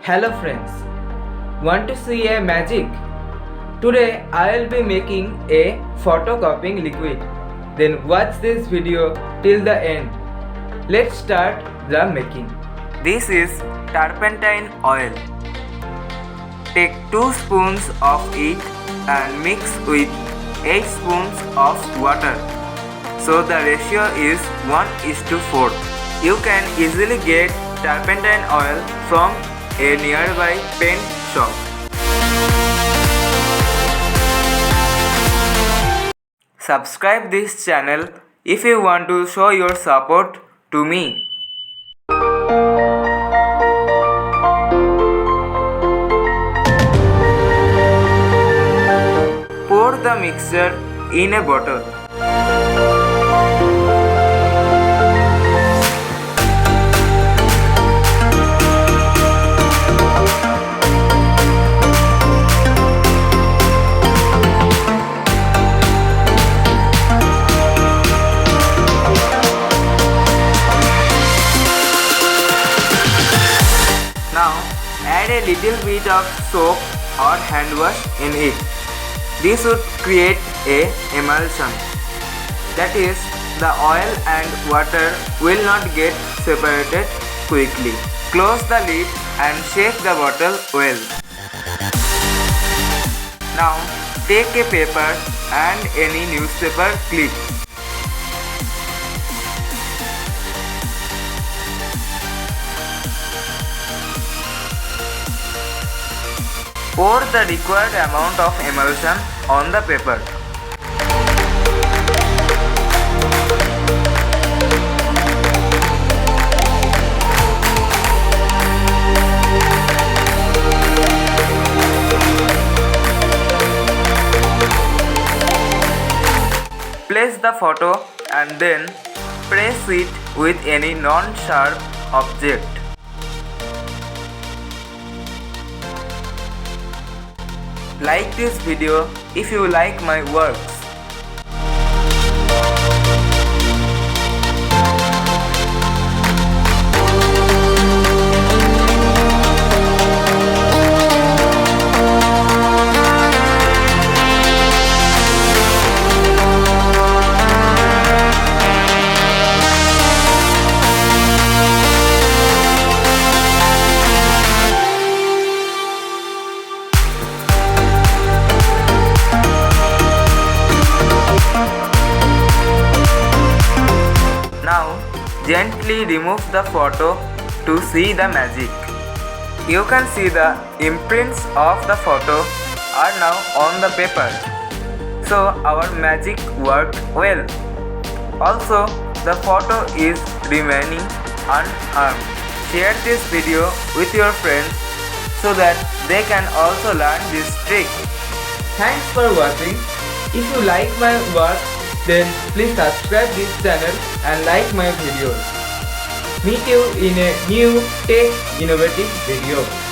Hello friends, want to see a magic? Today I will be making a photocopying liquid. Then watch this video till the end. Let's start the making. This is turpentine oil. Take 2 spoons of it and mix with 8 spoons of water. So the ratio is 1:4. You can easily get turpentine oil from a nearby paint shop. Subscribe this channel if you want to show your support to me. Pour the mixture in a bottle. Now add a little bit of soap or hand wash in it. This would create a emulsion. That is, the oil and water will not get separated quickly. Close the lid and shake the bottle well. Now take a paper and any newspaper clip. Pour the required amount of emulsion on the paper. Place the photo and then press it with any non-sharp object. Like this video if you like my works. Now gently remove the photo to see the magic. You can see the imprints of the photo are now on the paper. So our magic worked well. Also the photo is remaining unharmed. Share this video with your friends so that they can also learn this trick. Thanks for watching. If you like my work, then please subscribe this channel and like my videos. Meet you in a new tech innovative video.